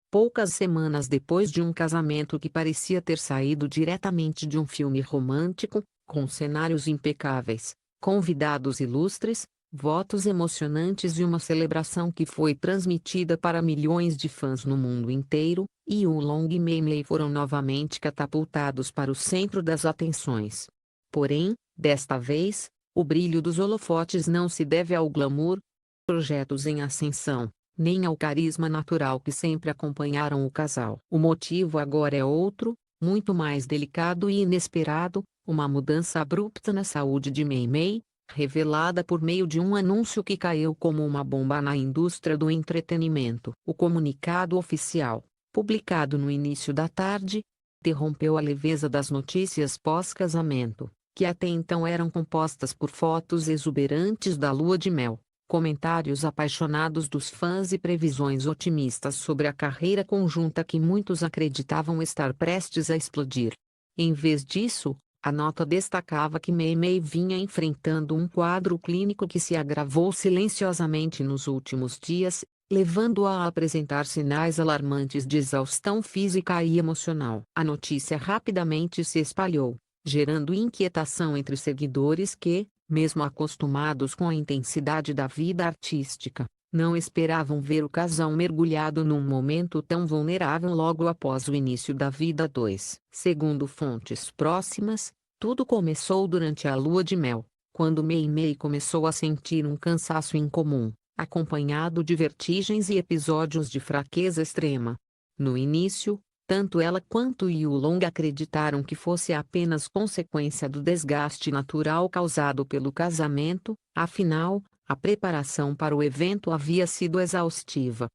Poucas semanas depois de um casamento que parecia ter saído diretamente de um filme romântico, com cenários impecáveis, convidados ilustres, votos emocionantes e uma celebração que foi transmitida para milhões de fãs no mundo inteiro, Yu Long e Mei Mei foram novamente catapultados para o centro das atenções. Porém, desta vez, o brilho dos holofotes não se deve ao glamour, projetos em ascensão, nem ao carisma natural que sempre acompanharam o casal. O motivo agora é outro, muito mais delicado e inesperado, uma mudança abrupta na saúde de Mei Mei, revelada por meio de um anúncio que caiu como uma bomba na indústria do entretenimento. O comunicado oficial, publicado no início da tarde, interrompeu a leveza das notícias pós-casamento, que até então eram compostas por fotos exuberantes da lua de mel, comentários apaixonados dos fãs e previsões otimistas sobre a carreira conjunta que muitos acreditavam estar prestes a explodir. Em vez disso, a nota destacava que Mei Mei vinha enfrentando um quadro clínico que se agravou silenciosamente nos últimos dias, levando-a a apresentar sinais alarmantes de exaustão física e emocional. A notícia rapidamente se espalhou, gerando inquietação entre seguidores que, mesmo acostumados com a intensidade da vida artística, não esperavam ver o casal mergulhado num momento tão vulnerável logo após o início da vida 2. Segundo fontes próximas, tudo começou durante a lua de mel, quando Mei Mei começou a sentir um cansaço incomum, acompanhado de vertigens e episódios de fraqueza extrema. No início, tanto ela quanto Yu Long acreditaram que fosse apenas consequência do desgaste natural causado pelo casamento, afinal, a preparação para o evento havia sido exaustiva.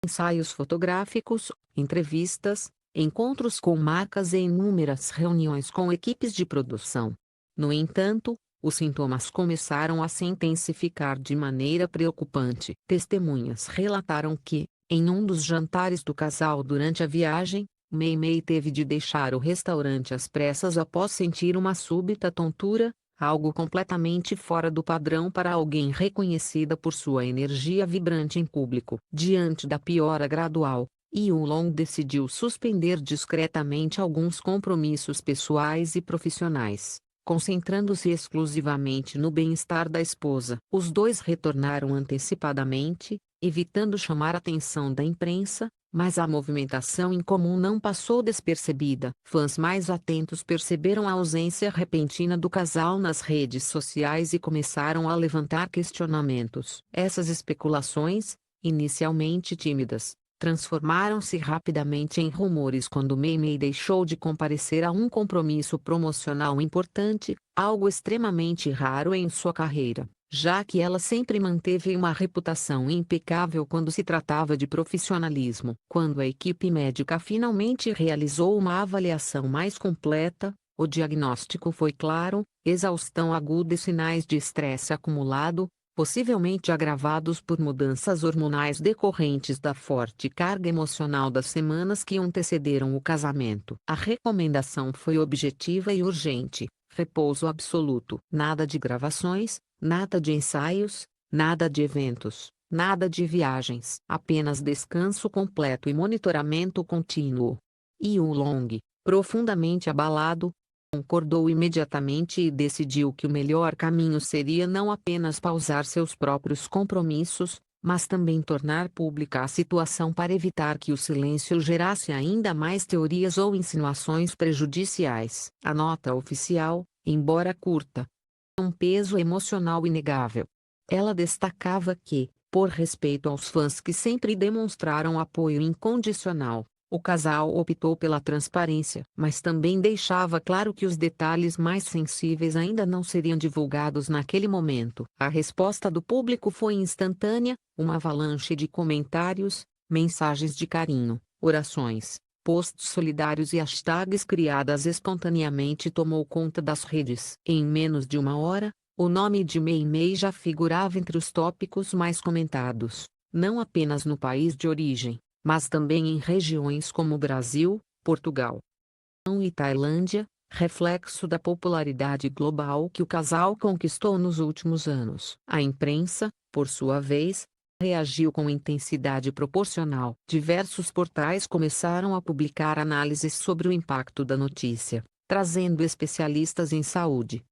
Ensaios fotográficos, entrevistas, encontros com marcas e inúmeras reuniões com equipes de produção. No entanto, os sintomas começaram a se intensificar de maneira preocupante. Testemunhas relataram que, em um dos jantares do casal durante a viagem, Mei Mei teve de deixar o restaurante às pressas após sentir uma súbita tontura, algo completamente fora do padrão para alguém reconhecida por sua energia vibrante em público. Diante da piora gradual, Yu Long decidiu suspender discretamente alguns compromissos pessoais e profissionais, concentrando-se exclusivamente no bem-estar da esposa. Os dois retornaram antecipadamente, evitando chamar a atenção da imprensa, mas a movimentação incomum não passou despercebida. Fãs mais atentos perceberam a ausência repentina do casal nas redes sociais e começaram a levantar questionamentos. Essas especulações, inicialmente tímidas, transformaram-se rapidamente em rumores quando Mei Mei deixou de comparecer a um compromisso promocional importante, algo extremamente raro em sua carreira, já que ela sempre manteve uma reputação impecável quando se tratava de profissionalismo. Quando a equipe médica finalmente realizou uma avaliação mais completa, o diagnóstico foi claro: exaustão aguda e sinais de estresse acumulado, possivelmente agravados por mudanças hormonais decorrentes da forte carga emocional das semanas que antecederam o casamento. A recomendação foi objetiva e urgente: repouso absoluto. Nada de gravações, nada de ensaios, nada de eventos, nada de viagens. Apenas descanso completo e monitoramento contínuo. Yu Long, profundamente abalado, concordou imediatamente e decidiu que o melhor caminho seria não apenas pausar seus próprios compromissos, mas também tornar pública a situação para evitar que o silêncio gerasse ainda mais teorias ou insinuações prejudiciais. A nota oficial, embora curta, tinha um peso emocional inegável. Ela destacava que, por respeito aos fãs que sempre demonstraram apoio incondicional, o casal optou pela transparência, mas também deixava claro que os detalhes mais sensíveis ainda não seriam divulgados naquele momento. A resposta do público foi instantânea: uma avalanche de comentários, mensagens de carinho, orações, posts solidários e hashtags criadas espontaneamente tomou conta das redes. Em menos de uma hora, o nome de Mei Mei já figurava entre os tópicos mais comentados, não apenas no país de origem, mas também em regiões como Brasil, Portugal e Tailândia, reflexo da popularidade global que o casal conquistou nos últimos anos. A imprensa, por sua vez, reagiu com intensidade proporcional. Diversos portais começaram a publicar análises sobre o impacto da notícia, trazendo especialistas em saúde,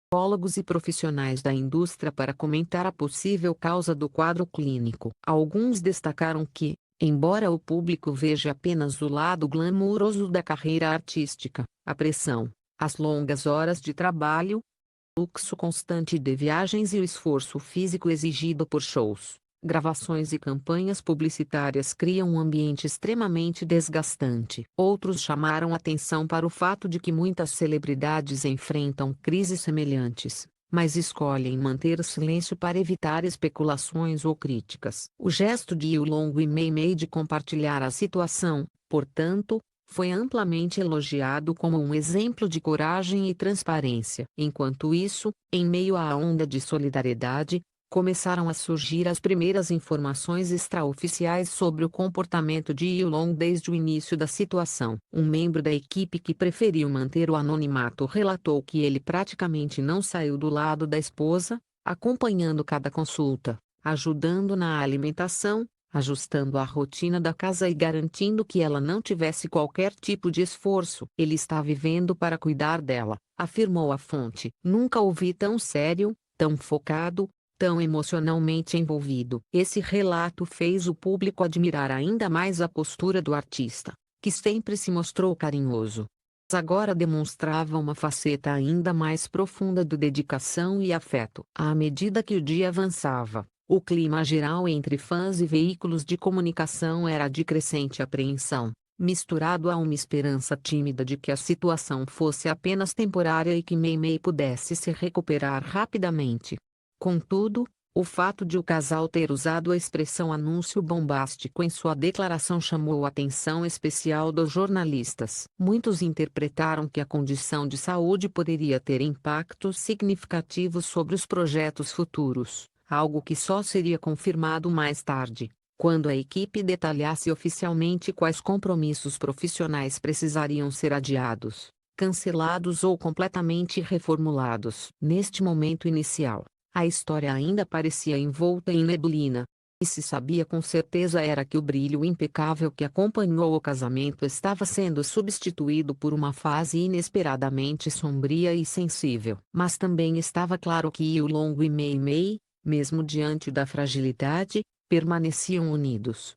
psicólogos e profissionais da indústria para comentar a possível causa do quadro clínico. Alguns destacaram que, embora o público veja apenas o lado glamouroso da carreira artística, a pressão, as longas horas de trabalho, o fluxo constante de viagens e o esforço físico exigido por shows, gravações e campanhas publicitárias criam um ambiente extremamente desgastante. Outros chamaram atenção para o fato de que muitas celebridades enfrentam crises semelhantes, mas escolhem manter silêncio para evitar especulações ou críticas. O gesto de Yulong e Mei Mei de compartilhar a situação, portanto, foi amplamente elogiado como um exemplo de coragem e transparência. Enquanto isso, em meio à onda de solidariedade, começaram a surgir as primeiras informações extraoficiais sobre o comportamento de Yulong desde o início da situação. Um membro da equipe que preferiu manter o anonimato relatou que ele praticamente não saiu do lado da esposa, acompanhando cada consulta, ajudando na alimentação, ajustando a rotina da casa e garantindo que ela não tivesse qualquer tipo de esforço. Ele está vivendo para cuidar dela, afirmou a fonte. Nunca o vi tão sério, tão focado, tão emocionalmente envolvido. Esse relato fez o público admirar ainda mais a postura do artista, que sempre se mostrou carinhoso, mas agora demonstrava uma faceta ainda mais profunda de dedicação e afeto. À medida que o dia avançava, o clima geral entre fãs e veículos de comunicação era de crescente apreensão, misturado a uma esperança tímida de que a situação fosse apenas temporária e que Mei Mei pudesse se recuperar rapidamente. Contudo, o fato de o casal ter usado a expressão anúncio bombástico em sua declaração chamou a atenção especial dos jornalistas. Muitos interpretaram que a condição de saúde poderia ter impactos significativos sobre os projetos futuros, algo que só seria confirmado mais tarde, quando a equipe detalhasse oficialmente quais compromissos profissionais precisariam ser adiados, cancelados ou completamente reformulados. Neste momento inicial, a história ainda parecia envolta em neblina. E se sabia com certeza era que o brilho impecável que acompanhou o casamento estava sendo substituído por uma fase inesperadamente sombria e sensível. Mas também estava claro que Yulong e Mei Mei, mesmo diante da fragilidade, permaneciam unidos,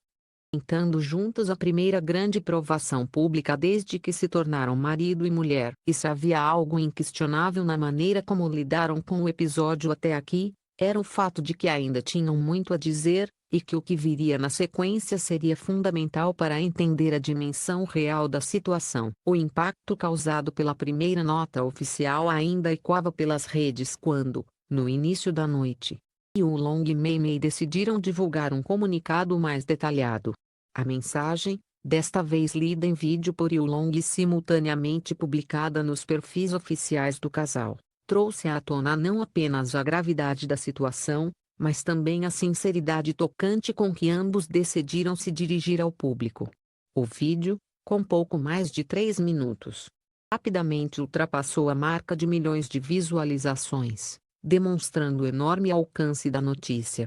enfrentando juntos a primeira grande provação pública desde que se tornaram marido e mulher. E se havia algo inquestionável na maneira como lidaram com o episódio até aqui, era o fato de que ainda tinham muito a dizer, e que o que viria na sequência seria fundamental para entender a dimensão real da situação. O impacto causado pela primeira nota oficial ainda ecoava pelas redes quando, no início da noite, Yulong e Mei Mei decidiram divulgar um comunicado mais detalhado. A mensagem, desta vez lida em vídeo por Yulong e simultaneamente publicada nos perfis oficiais do casal, trouxe à tona não apenas a gravidade da situação, mas também a sinceridade tocante com que ambos decidiram se dirigir ao público. O vídeo, com pouco mais de 3 minutos, rapidamente ultrapassou a marca de milhões de visualizações, demonstrando o enorme alcance da notícia.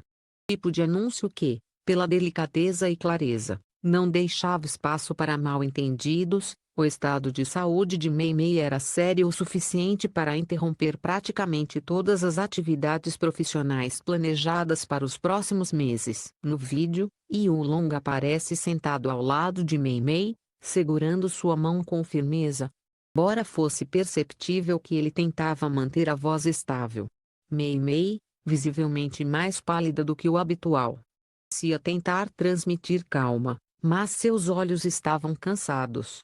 Tipo de anúncio que, pela delicadeza e clareza, não deixava espaço para mal-entendidos. O estado de saúde de Mei Mei era sério o suficiente para interromper praticamente todas as atividades profissionais planejadas para os próximos meses. No vídeo, Yulong aparece sentado ao lado de Mei Mei, segurando sua mão com firmeza, embora fosse perceptível que ele tentava manter a voz estável. Mei Mei, visivelmente mais pálida do que o habitual, parecia tentar transmitir calma, mas seus olhos estavam cansados,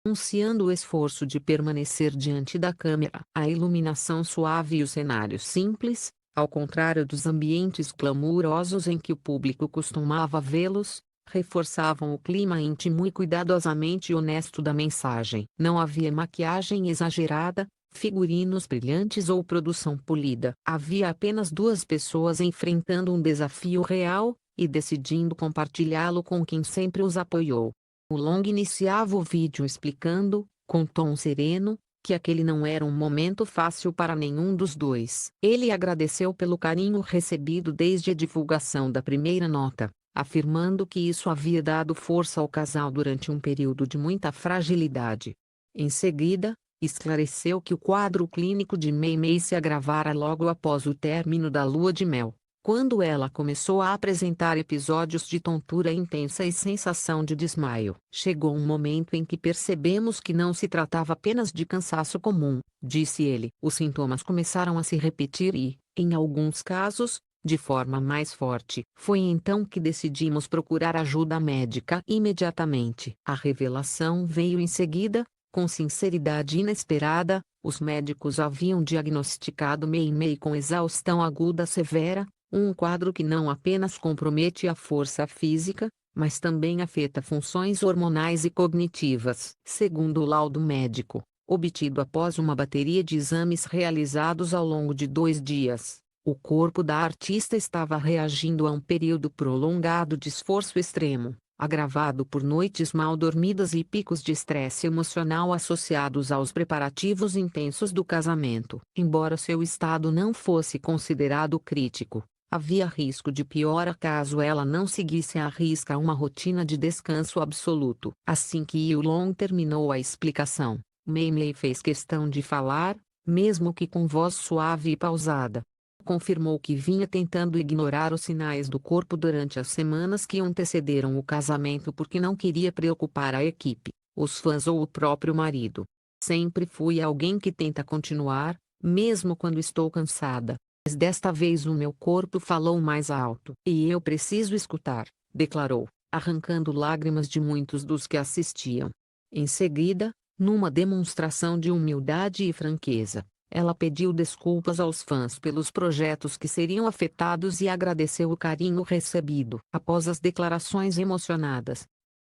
anunciando o esforço de permanecer diante da câmera. A iluminação suave e o cenário simples, ao contrário dos ambientes glamurosos em que o público costumava vê-los, reforçavam o clima íntimo e cuidadosamente honesto da mensagem. Não havia maquiagem exagerada, figurinos brilhantes ou produção polida. Havia apenas duas pessoas enfrentando um desafio real, e decidindo compartilhá-lo com quem sempre os apoiou. Yulong iniciava o vídeo explicando, com tom sereno, que aquele não era um momento fácil para nenhum dos dois. Ele agradeceu pelo carinho recebido desde a divulgação da primeira nota, afirmando que isso havia dado força ao casal durante um período de muita fragilidade. Em seguida, esclareceu que o quadro clínico de Mei Mei se agravara logo após o término da lua de mel, quando ela começou a apresentar episódios de tontura intensa e sensação de desmaio. Chegou um momento em que percebemos que não se tratava apenas de cansaço comum, disse ele. Os sintomas começaram a se repetir e, em alguns casos, de forma mais forte. Foi então que decidimos procurar ajuda médica imediatamente. A revelação veio em seguida. Com sinceridade inesperada, os médicos haviam diagnosticado Mei Mei com exaustão aguda severa, um quadro que não apenas compromete a força física, mas também afeta funções hormonais e cognitivas. Segundo o laudo médico, obtido após uma bateria de exames realizados ao longo de 2 dias, o corpo da artista estava reagindo a um período prolongado de esforço extremo, agravado por noites mal dormidas e picos de estresse emocional associados aos preparativos intensos do casamento. Embora seu estado não fosse considerado crítico, havia risco de piora caso ela não seguisse à risca uma rotina de descanso absoluto. Assim que Yulong terminou a explicação, Mei Mei fez questão de falar, mesmo que com voz suave e pausada. Confirmou que vinha tentando ignorar os sinais do corpo durante as semanas que antecederam o casamento porque não queria preocupar a equipe, os fãs ou o próprio marido. Sempre fui alguém que tenta continuar, mesmo quando estou cansada. Mas desta vez o meu corpo falou mais alto. E eu preciso escutar, declarou, arrancando lágrimas de muitos dos que assistiam. Em seguida, numa demonstração de humildade e franqueza, ela pediu desculpas aos fãs pelos projetos que seriam afetados e agradeceu o carinho recebido. Após as declarações emocionadas, o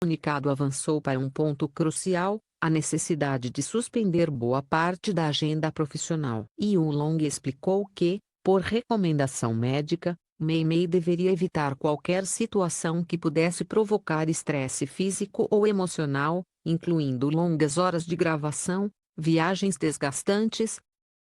comunicado avançou para um ponto crucial: a necessidade de suspender boa parte da agenda profissional. Yulong explicou que, por recomendação médica, Mei Mei deveria evitar qualquer situação que pudesse provocar estresse físico ou emocional, incluindo longas horas de gravação, viagens desgastantes,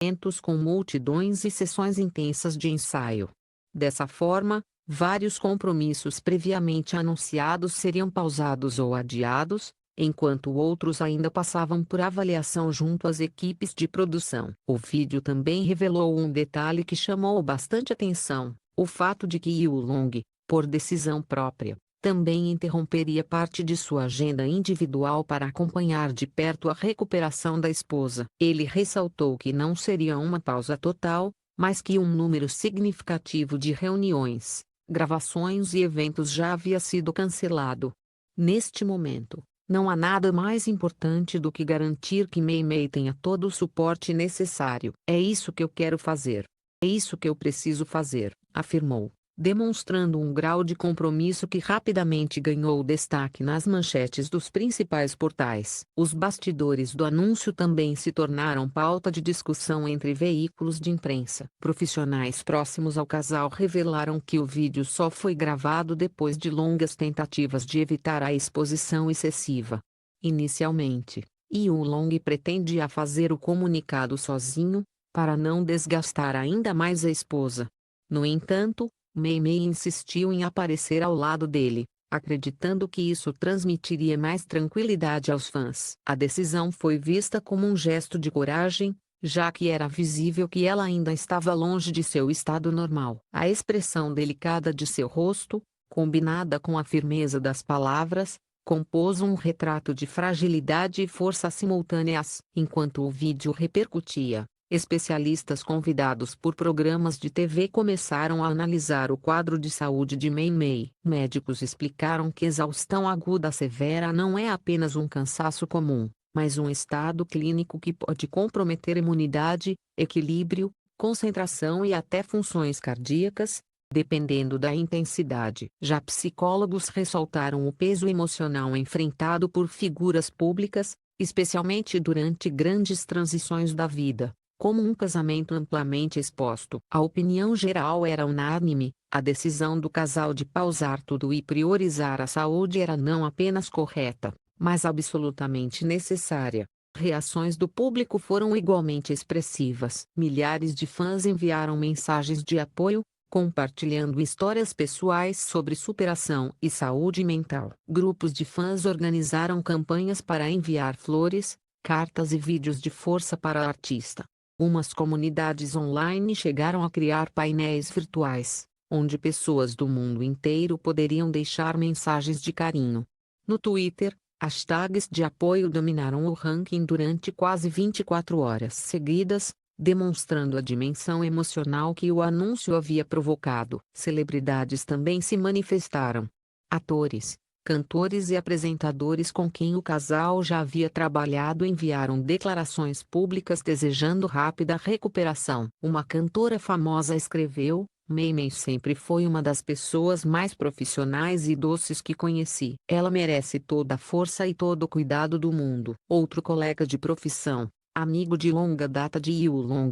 eventos com multidões e sessões intensas de ensaio. Dessa forma, vários compromissos previamente anunciados seriam pausados ou adiados, enquanto outros ainda passavam por avaliação junto às equipes de produção. O vídeo também revelou um detalhe que chamou bastante atenção: o fato de que Yulong, por decisão própria, também interromperia parte de sua agenda individual para acompanhar de perto a recuperação da esposa. Ele ressaltou que não seria uma pausa total, mas que um número significativo de reuniões, gravações e eventos já havia sido cancelado. Neste momento, não há nada mais importante do que garantir que Mei Mei tenha todo o suporte necessário. É isso que eu quero fazer. É isso que eu preciso fazer, afirmou, demonstrando um grau de compromisso que rapidamente ganhou destaque nas manchetes dos principais portais. Os bastidores do anúncio também se tornaram pauta de discussão entre veículos de imprensa. Profissionais próximos ao casal revelaram que o vídeo só foi gravado depois de longas tentativas de evitar a exposição excessiva. Inicialmente, Yulong pretendia fazer o comunicado sozinho, para não desgastar ainda mais a esposa. No entanto, Mei Mei insistiu em aparecer ao lado dele, acreditando que isso transmitiria mais tranquilidade aos fãs. A decisão foi vista como um gesto de coragem, já que era visível que ela ainda estava longe de seu estado normal. A expressão delicada de seu rosto, combinada com a firmeza das palavras, compôs um retrato de fragilidade e força simultâneas. Enquanto o vídeo repercutia, especialistas convidados por programas de TV começaram a analisar o quadro de saúde de Mei Mei. Médicos explicaram que exaustão aguda severa não é apenas um cansaço comum, mas um estado clínico que pode comprometer imunidade, equilíbrio, concentração e até funções cardíacas, dependendo da intensidade. Já psicólogos ressaltaram o peso emocional enfrentado por figuras públicas, especialmente durante grandes transições da vida, como um casamento amplamente exposto. A opinião geral era unânime: a decisão do casal de pausar tudo e priorizar a saúde era não apenas correta, mas absolutamente necessária. Reações do público foram igualmente expressivas. Milhares de fãs enviaram mensagens de apoio, compartilhando histórias pessoais sobre superação e saúde mental. Grupos de fãs organizaram campanhas para enviar flores, cartas e vídeos de força para a artista. Umas comunidades online chegaram a criar painéis virtuais, onde pessoas do mundo inteiro poderiam deixar mensagens de carinho. No Twitter, hashtags de apoio dominaram o ranking durante quase 24 horas seguidas, demonstrando a dimensão emocional que o anúncio havia provocado. Celebridades também se manifestaram. Atores, cantores e apresentadores com quem o casal já havia trabalhado enviaram declarações públicas desejando rápida recuperação. Uma cantora famosa escreveu: Mei Mei sempre foi uma das pessoas mais profissionais e doces que conheci. Ela merece toda a força e todo o cuidado do mundo. Outro colega de profissão, amigo de longa data de Yu Long,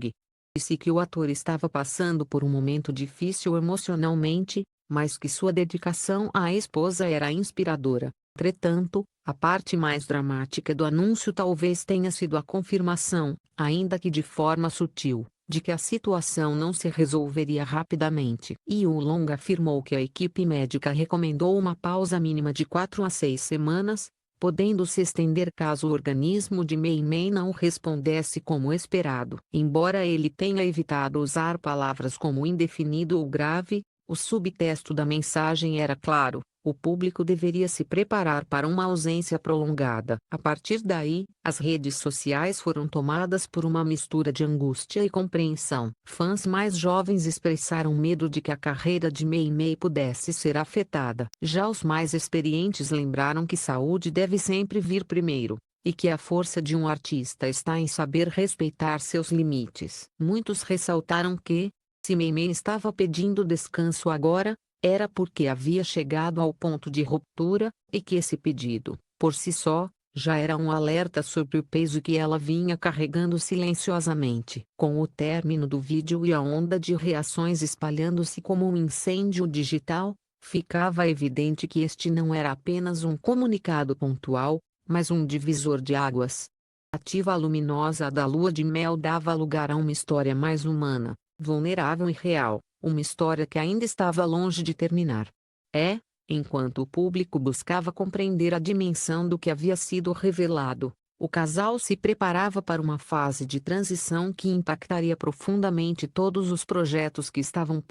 disse que o ator estava passando por um momento difícil emocionalmente, mas que sua dedicação à esposa era inspiradora. Entretanto, a parte mais dramática do anúncio talvez tenha sido a confirmação, ainda que de forma sutil, de que a situação não se resolveria rapidamente. Yu Long afirmou que a equipe médica recomendou uma pausa mínima de 4 a 6 semanas, podendo se estender caso o organismo de Mei Mei não respondesse como esperado. Embora ele tenha evitado usar palavras como indefinido ou grave, o subtexto da mensagem era claro: o público deveria se preparar para uma ausência prolongada. A partir daí, as redes sociais foram tomadas por uma mistura de angústia e compreensão. Fãs mais jovens expressaram medo de que a carreira de Mei Mei pudesse ser afetada. Já os mais experientes lembraram que saúde deve sempre vir primeiro, e que a força de um artista está em saber respeitar seus limites. Muitos ressaltaram que, se Mei Mei estava pedindo descanso agora, era porque havia chegado ao ponto de ruptura, e que esse pedido, por si só, já era um alerta sobre o peso que ela vinha carregando silenciosamente. Com o término do vídeo e a onda de reações espalhando-se como um incêndio digital, ficava evidente que este não era apenas um comunicado pontual, mas um divisor de águas. A ativa luminosa da lua de mel dava lugar a uma história mais humana, vulnerável e real, uma história que ainda estava longe de terminar. Enquanto o público buscava compreender a dimensão do que havia sido revelado, o casal se preparava para uma fase de transição que impactaria profundamente todos os projetos que estavam